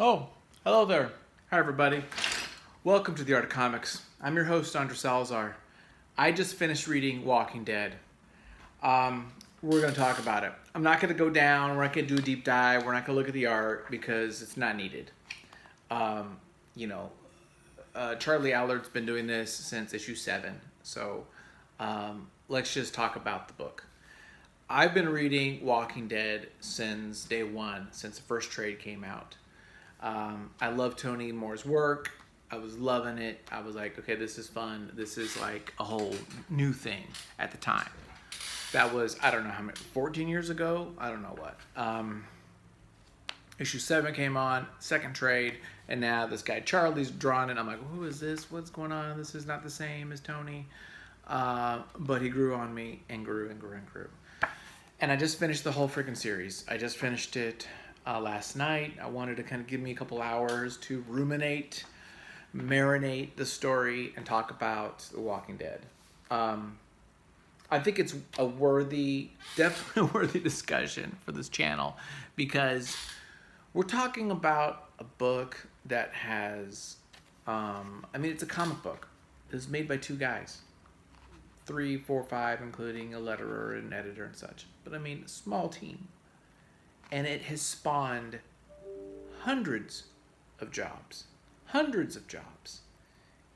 Oh, hello there. Hi, everybody. Welcome to the Art of Comics. I'm your host, Andre Salazar. I just finished reading Walking Dead. We're going to talk about it. I'm not going to go down. We're not going to do a deep dive. We're not going to look at the art because it's not needed. Um, Charlie Allard's been doing this since issue 7. So let's just talk about the book. I've been reading Walking Dead since day one, since the first trade came out. I love Tony Moore's work. I was loving it. I was like, okay, this is fun. This is like a whole new thing at the time. That was, I don't know how many, 14 years ago? I don't know what. Issue 7 came on, second trade, and now this guy Charlie's drawn it. I'm like, who is this? What's going on? This is not the same as Tony. But he grew on me and grew and grew and grew. And I just finished the whole freaking series. I just finished it last night. I wanted to kind of give me a couple hours to ruminate, marinate the story, and talk about The Walking Dead. I think it's definitely a worthy discussion for this channel because we're talking about a book that has, it's a comic book. It's made by two guys. 3, 4, 5, including a letterer and editor and such. But a small team. And it has spawned hundreds of jobs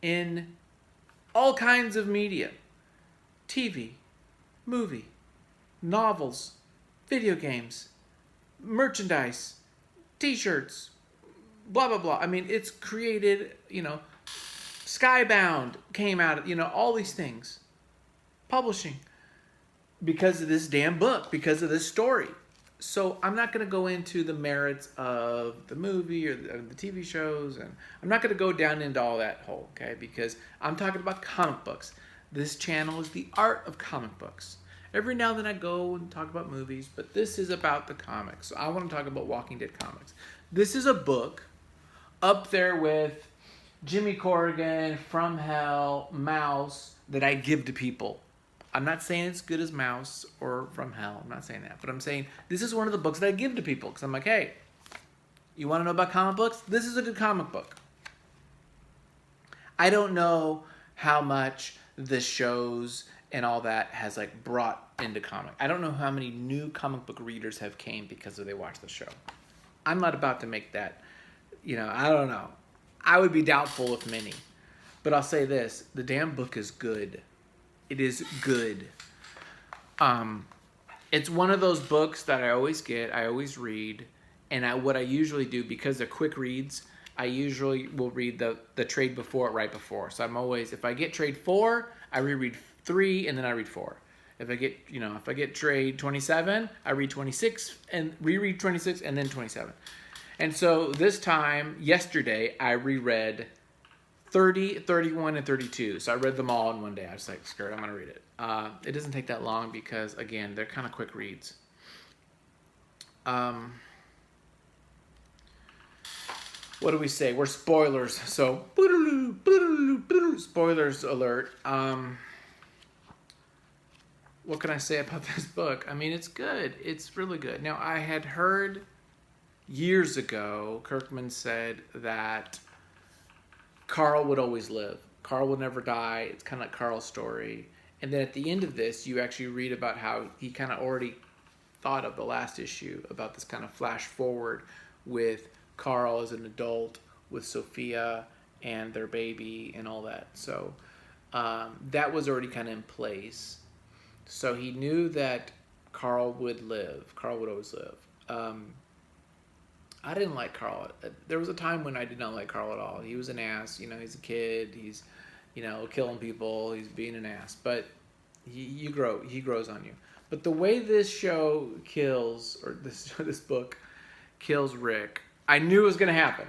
in all kinds of media. TV, movie, novels, video games, merchandise, t-shirts, blah, blah, blah. It's created, Skybound came out, all these things. Publishing. Because of this damn book, because of this story. So I'm not going to go into the merits of the movie or the TV shows, and I'm not going to go down into all that hole, okay? Because I'm talking about comic books. This channel is the art of comic books. Every now and then I go and talk about movies, but this is about the comics. So I want to talk about Walking Dead comics. This is a book up there with Jimmy Corrigan, From Hell, Mouse, that I give to people. I'm not saying it's good as Mouse or From Hell. I'm not saying that. But I'm saying this is one of the books that I give to people. Because I'm like, hey, you want to know about comic books? This is a good comic book. I don't know how much the shows and all that has brought into comic. I don't know how many new comic book readers have came because they watched the show. I'm not about to make that, I don't know. I would be doubtful if many. But I'll say this. The damn book is good. It is good. It's one of those books that I always get, I always read, and what I usually do, because they're quick reads, I usually will read the trade before it right before. So I'm always, if I get trade 4, I reread 3, and then I read 4. If I get trade 27, I read 26, and reread 26, and then 27. And so this time, yesterday, I reread 30, 31, and 32. So I read them all in one day. I was like, screw it, I'm going to read it. It doesn't take that long because, again, they're kind of quick reads. What do we say? We're spoilers. So, spoilers alert. What can I say about this book? It's good. It's really good. Now, I had heard years ago, Kirkman said that Carl would always live. Carl would never die. It's kind of like Carl's story. And then at the end of this, you actually read about how he kind of already thought of the last issue about this kind of flash forward with Carl as an adult, with Sophia and their baby and all that. So that was already kind of in place. So he knew that Carl would live. Carl would always live. I didn't like Carl. There was a time when I did not like Carl at all. He was an ass. He's a kid. He's, killing people. He's being an ass. But he grows on you. But the way this show kills, or this book kills Rick, I knew it was going to happen.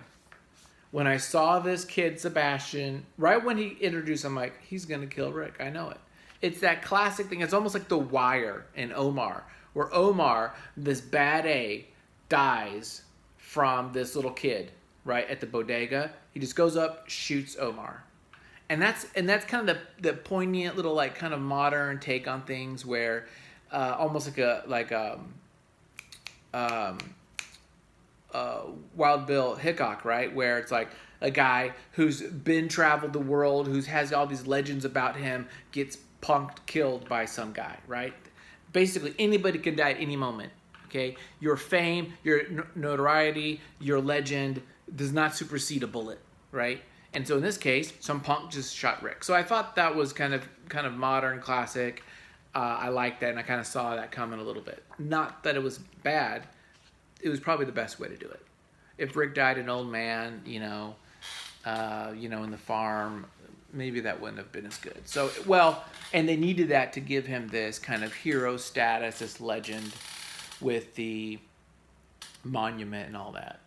When I saw this kid, Sebastian, right when he introduced him, I'm like, he's going to kill Rick. I know it. It's that classic thing. It's almost like The Wire in Omar, where Omar, this bad A, dies from this little kid, right, at the bodega. He just goes up, shoots Omar. And that's kind of the poignant little kind of modern take on things where almost like Wild Bill Hickok, right? Where it's like a guy who's been traveled the world, who has all these legends about him, gets punked, killed by some guy, right? Basically, anybody can die at any moment. Okay, your fame, your notoriety, your legend does not supersede a bullet, right? And so in this case, some punk just shot Rick. So I thought that was kind of modern, classic. I liked that, and I kind of saw that coming a little bit. Not that it was bad. It was probably the best way to do it. If Rick died an old man, in the farm, maybe that wouldn't have been as good. So, and they needed that to give him this kind of hero status, this legend with the monument and all that.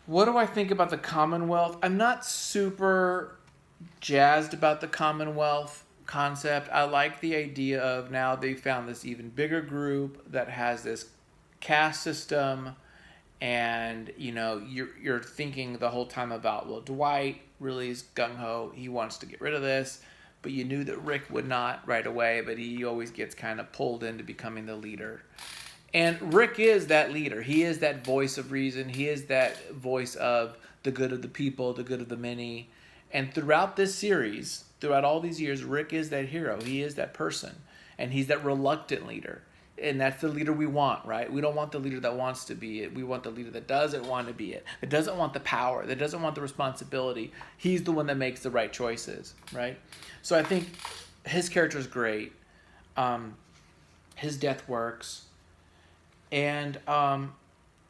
What do I think about the Commonwealth? I'm not super jazzed about the Commonwealth concept. I like the idea of now they found this even bigger group that has this caste system, and you're thinking the whole time about, well, Dwight really is gung-ho. He wants to get rid of this, but you knew that Rick would not right away, but he always gets kind of pulled into becoming the leader. And Rick is that leader. He is that voice of reason. He is that voice of the good of the people, the good of the many. And throughout this series, throughout all these years, Rick is that hero. He is that person. And he's that reluctant leader. And that's the leader we want, right? We don't want the leader that wants to be it. We want the leader that doesn't want to be it, that doesn't want the power, that doesn't want the responsibility. He's the one that makes the right choices, right? So I think his character is great. His death works. And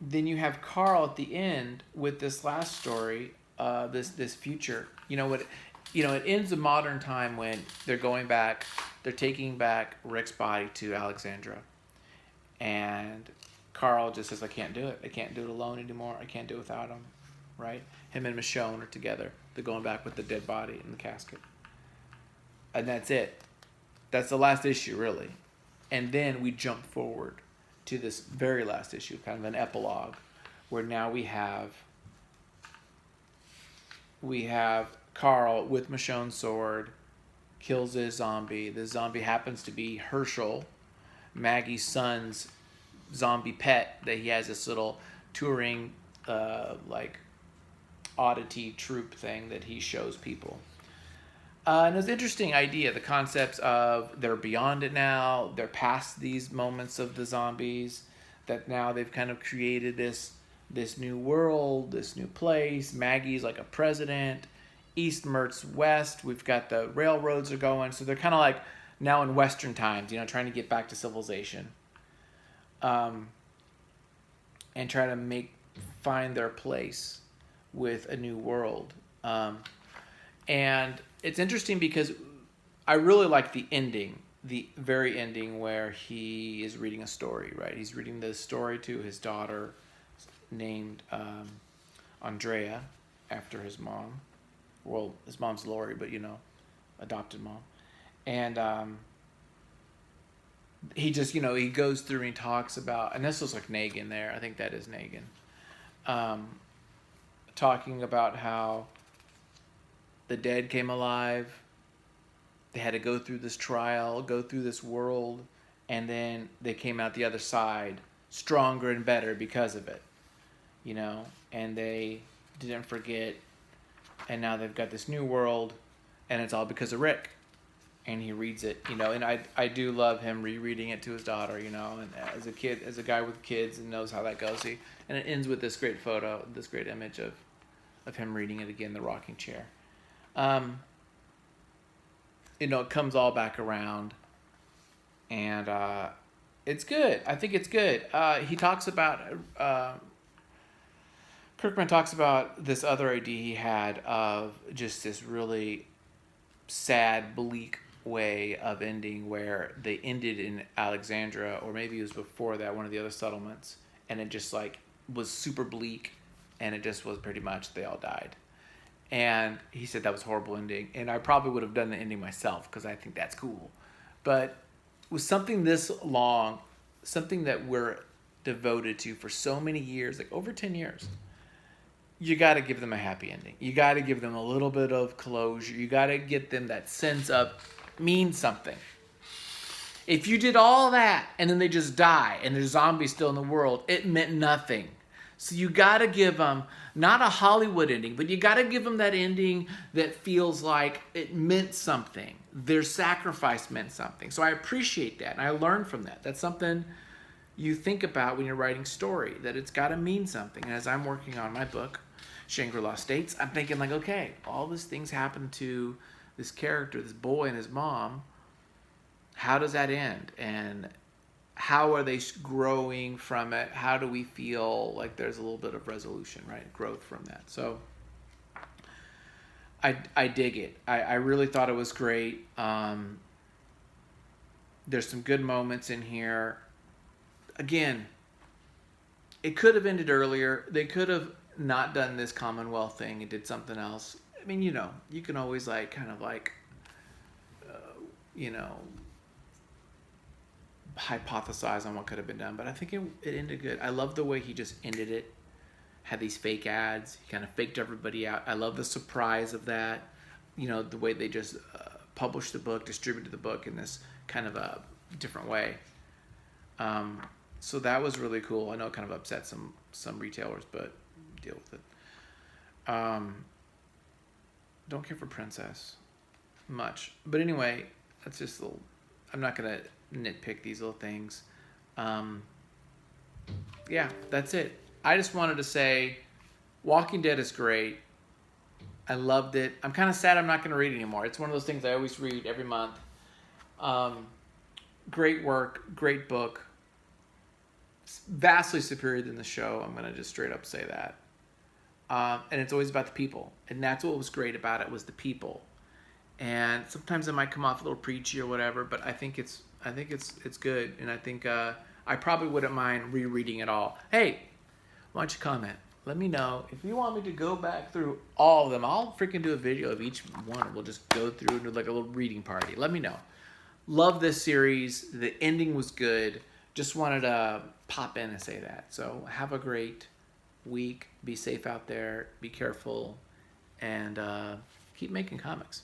then you have Carl at the end with this last story, this future. It ends a modern time when they're taking back Rick's body to Alexandra. And Carl just says, I can't do it. I can't do it alone anymore. I can't do it without him, right? Him and Michonne are together. They're going back with the dead body in the casket. And that's it. That's the last issue, really. And then we jump forward to this very last issue, kind of an epilogue, where now we have Carl with Michonne's sword, kills his zombie. The zombie happens to be Herschel, Maggie's son's zombie pet, that he has this little touring oddity troupe thing that he shows people. And it was an interesting idea, the concepts of they're beyond it now, they're past these moments of the zombies, that now they've kind of created this new world, this new place. Maggie's like a president. East meets west. We've got the railroads are going. So they're kind of like now in Western times, trying to get back to civilization. And try to find their place with a new world. And it's interesting because I really like the ending, the very ending where he is reading a story, right? He's reading the story to his daughter named Andrea, after his mom. Well, his mom's Lori, but adopted mom. And he just, he goes through and he talks about, and this looks like Negan there. I think that is Negan. Talking about how the dead came alive. They had to go through this trial, go through this world, and then they came out the other side stronger and better because of it, and they didn't forget, and now they've got this new world, and it's all because of Rick. And he reads it, and I do love him rereading it to his daughter, and as a guy with kids and knows how that goes. And it ends with this great photo, this great image of him reading it again, the rocking chair. It comes all back around, and it's good. I think it's good. He talks about, Kirkman talks about this other idea he had of just this really sad, bleak way of ending, where they ended in Alexandria, or maybe it was before that, one of the other settlements, and it just was super bleak, and it just was pretty much they all died. And he said that was a horrible ending. And I probably would have done the ending myself because I think that's cool. But with something this long, something that we're devoted to for so many years, like over 10 years, you got to give them a happy ending. You got to give them a little bit of closure. You got to get them that sense of means something. If you did all that and then they just die and there's zombies still in the world, it meant nothing. So you got to give them not a Hollywood ending, but you got to give them that ending that feels like it meant something. Their sacrifice meant something. So I appreciate that, and I learned from that. That's something you think about when you're writing story, that it's got to mean something. And as I'm working on my book, Shangri-La States, I'm thinking like, okay, all these things happen to this character, this boy and his mom. How does that end? And how are they growing from it? How do we feel like there's a little bit of resolution, right? Growth from that. So I dig it. I really thought it was great. There's some good moments in here. Again, it could have ended earlier. They could have not done this Commonwealth thing and did something else. I mean, you know, you can always like kind of like, you know, hypothesize on what could have been done, but I think it ended good. I love the way he just ended it. Had these fake ads. He kind of faked everybody out. I love the surprise of that. You know, the way they just published the book, distributed the book in this kind of a different way. So that was really cool. I know it kind of upset some retailers, but deal with it. Don't care for Princess much. But anyway, that's just a little... I'm not going to nitpick these little things. Yeah, that's it. I just wanted to say Walking Dead is great. I loved it. I'm kind of sad I'm not going to read it anymore. It's one of those things I always read every month. Great work, great book. Vastly superior than the show. I'm going to just straight up say that. And it's always about the people. And that's what was great about it, was the people. And sometimes it might come off a little preachy or whatever, but I think it's good. And I think I probably wouldn't mind rereading it all. Hey, why don't you comment? Let me know. If you want me to go back through all of them, I'll freaking do a video of each one. We'll just go through and do like a little reading party. Let me know. Love this series. The ending was good. Just wanted to pop in and say that. So have a great week. Be safe out there. Be careful. And keep making comics.